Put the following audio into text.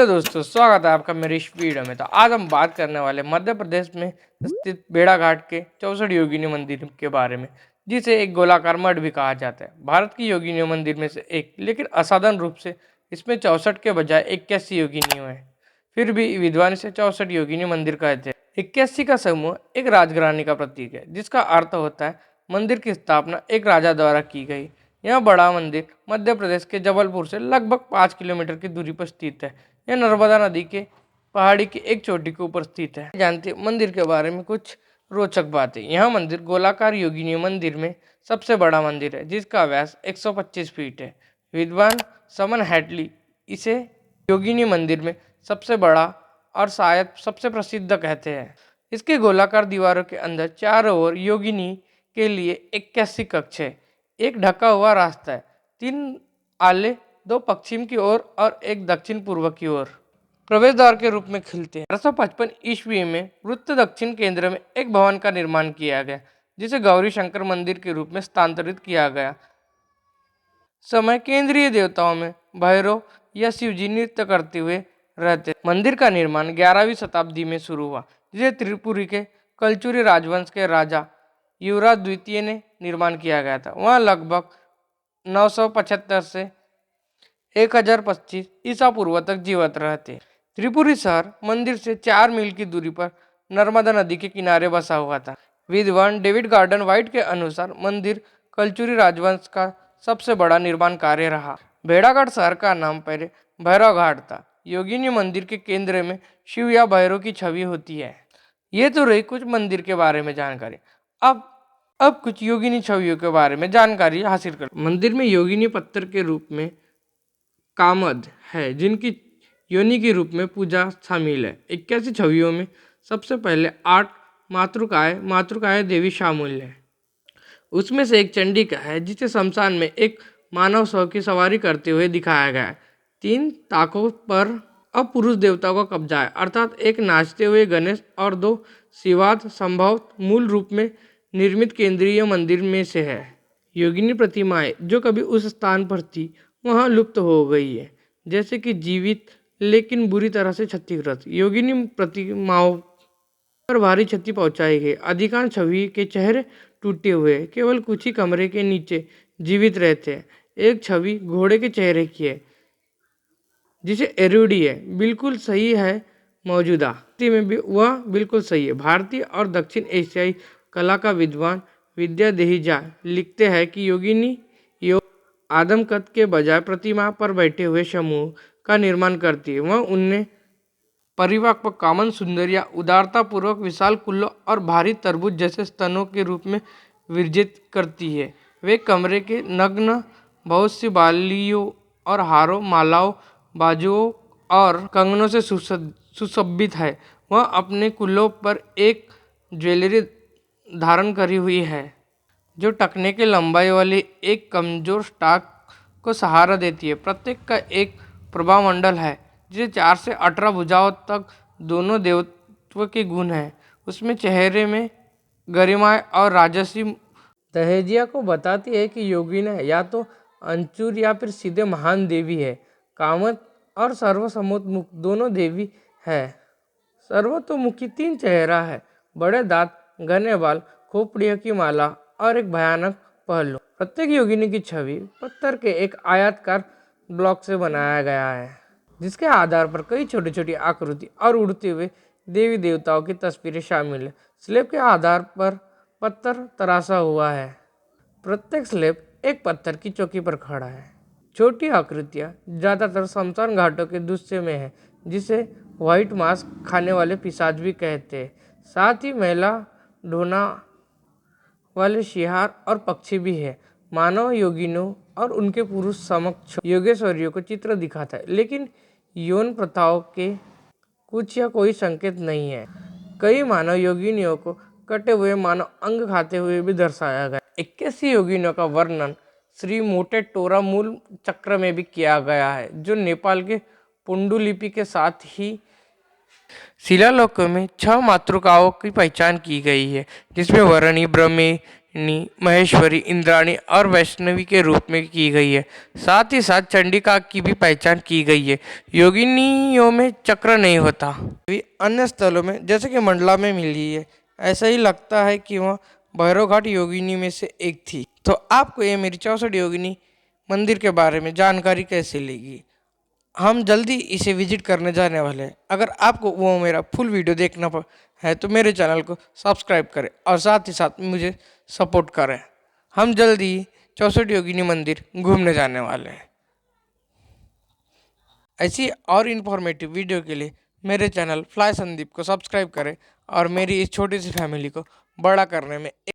Hello दोस्तों, स्वागत है आपका मेरी इस वीडियो में। तो आज हम बात करने वाले मध्य प्रदेश में स्थित भेड़ाघाट के 64 योगिनी मंदिर के बारे में, जिसे एक गोलाकार मठ भी कहा जाता है। भारत की योगिनी मंदिर में से एक, लेकिन असाधारण रूप से इसमें 64 के बजाय 81 योगिनियों है। फिर भी विद्वान इसे 64 योगिनी मंदिर कहते हैं। 81 का समूह एक राजघराने का प्रतीक है, जिसका अर्थ होता है मंदिर की स्थापना एक राजा द्वारा की गई। यह बड़ा मंदिर मध्य प्रदेश के जबलपुर से लगभग 5 किलोमीटर की दूरी पर स्थित है। यह नर्मदा नदी के पहाड़ी की एक चोटी के ऊपर स्थित है। जानते मंदिर के बारे में कुछ रोचक बातें। यह मंदिर गोलाकार योगिनी मंदिर में सबसे बड़ा मंदिर है, जिसका व्यास 125 फीट है। विद्वान समन हैटली इसे योगिनी मंदिर में सबसे बड़ा और शायद सबसे प्रसिद्ध कहते हैं। इसके गोलाकार दीवारों के अंदर चारों ओर योगिनी के लिए 81 कक्ष है। एक ढका हुआ रास्ता है, 3 आले, 2 पश्चिम की ओर और एक दक्षिण पूर्व की ओर प्रवेश द्वार के रूप में खिलते हैं। 1855 ईस्वी में वृत्त दक्षिण केंद्र में एक भवन का निर्माण किया गया, जिसे गौरी शंकर मंदिर के रूप में स्थानांतरित किया गया। समय केंद्रीय देवताओं में भैरव या शिवजी नृत्य करते हुए रहते। मंदिर का निर्माण 11वीं शताब्दी में शुरू हुआ, जिसे त्रिपुरी के कलचुरी राजवंश के राजा युवराज द्वितीय ने निर्माण किया गया था। वह लगभग 975 से 1025 ईसा पूर्व तक जीवित रहते। त्रिपुरी शहर मंदिर से 4 मील की दूरी पर नर्मदा नदी के किनारे बसा हुआ था। विद्वान डेविड गार्डन व्हाइट के अनुसार मंदिर कलचुरी राजवंश का सबसे बड़ा निर्माण कार्य रहा। भेड़ाघाट शहर का नाम पहले भैरव घाट था। योगिनी मंदिर के केंद्र में शिव या भैरव की छवि होती है। ये तो रही कुछ मंदिर के बारे में जानकारी। अब कुछ योगिनी छवियों के बारे में जानकारी हासिल कर। मंदिर में योगिनी पत्थर के रूप में कामद है, जिनकी योनि के रूप में पूजा शामिल है। 81 छवियों में सबसे पहले 8 मातृकाएं देवी शामिल है। उसमें से एक चंडिका है, जिसे शमशान में एक मानव शव की सवारी करते हुए दिखाया गया है। 3 ताकों पर अब पुरुष देवताओं का कब्जा है, अर्थात एक नाचते हुए गणेश और 2 शिवाद संभव मूल रूप में निर्मित केंद्रीय मंदिर में से है। योगिनी प्रतिमाएं जो कभी उस स्थान पर थी वहां लुप्त हो गई है, जैसे कि जीवित लेकिन बुरी तरह से क्षतिग्रस्त योगिनी प्रतिमाओं पर भारी क्षति पहुंचाई गई। अधिकांश छवि के चेहरे टूटे हुए, केवल कुछ ही कमरे के नीचे जीवित रहते हैं। एक छवि घोड़े के चेहरे की है, जिसे एरुडी है, बिल्कुल सही है। मौजूदा में भी वह बिल्कुल सही है। भारतीय और दक्षिण एशियाई कला का विद्वान विद्या देहिजा लिखते हैं कि योगिनी आदमकद के बजाय प्रतिमा पर बैठे हुए समूह का निर्माण करती है। वह उन्हें परिपक्व, कामन, सुंदर या उदारता पूर्वक विशाल कुल्लों और भारी तरबूज जैसे स्तनों के रूप में विरजित करती है। वे कमरे के नग्न बहुत सी बालियों और हारों, मालाओं, बाजुओं और कंगनों से सुशोभित है। वह अपने कुल्लों पर एक ज्वेलरी धारण करी हुई है, जो टखने की लंबाई वाली एक कमजोर स्टाक को सहारा देती है। प्रत्येक का एक प्रभामंडल है, जिसे 4 से 18 भुजाओं तक दोनों देवत्व के गुण हैं। उसमें चेहरे में गरिमा और राजसी। दहेजिया को बताती है कि योगिनी या तो अंचुर या फिर सीधे महान देवी है। कामत और सर्वसम्मोन्मुख दोनों देवी है। सर्वतोमुखी 3 चेहरा है, बड़े दांत, घने बाल, खोपड़ियों की माला और एक भयानक पहलू। प्रत्येक योगिनी की छवि पत्थर के एक आयताकार ब्लॉक से बनाया गया है, जिसके आधार पर कई छोटी छोटी आकृति और उड़ते हुए देवी देवताओं की तस्वीरें शामिल है। स्लैब के आधार पर पत्थर तराशा हुआ है। प्रत्येक स्लैब एक पत्थर की चौकी पर खड़ा है। छोटी आकृतियाँ ज़्यादातर शमशान घाटों के दृश्य में है, जिसे व्हाइट मांस खाने वाले पिशाच भी कहते हैं। साथ ही महिला ढोना वाले शिहार और पक्षी भी है। मानव योगिनों और उनके पुरुष समक्ष योगेश्वरियों को चित्र दिखाता है, लेकिन यौन प्रथाओं के कुछ या कोई संकेत नहीं है। कई मानव योगिनियों को कटे हुए मानव अंग खाते हुए भी दर्शाया गया। 81 योगिनियों का वर्णन श्री मोटे टोरा मूल चक्र में भी किया गया है, जो नेपाल के पुंडुलिपि के साथ ही शिलालेखों में 6 मातृकाओं की पहचान की गई है, जिसमें वरणी, ब्रह्मी, महेश्वरी, इंद्राणी और वैष्णवी के रूप में की गई है। साथ ही साथ चंडिका की भी पहचान की गई है। योगिनियों में चक्र नहीं होता। भी अन्य स्थलों में जैसे कि मंडला में मिली है, ऐसा ही लगता है कि वह भैरव घाट योगिनी में से एक थी। तो आपको ये मेरी 64 योगिनी मंदिर के बारे में जानकारी कैसे लगी? हम जल्दी इसे विजिट करने जाने वाले हैं। अगर आपको वो मेरा फुल वीडियो देखना है तो मेरे चैनल को सब्सक्राइब करें और साथ ही साथ मुझे सपोर्ट करें। हम जल्दी 64 योगिनी मंदिर घूमने जाने वाले हैं। ऐसी और इन्फॉर्मेटिव वीडियो के लिए मेरे चैनल फ्लाई संदीप को सब्सक्राइब करें और मेरी इस छोटी सी फैमिली को बड़ा करने में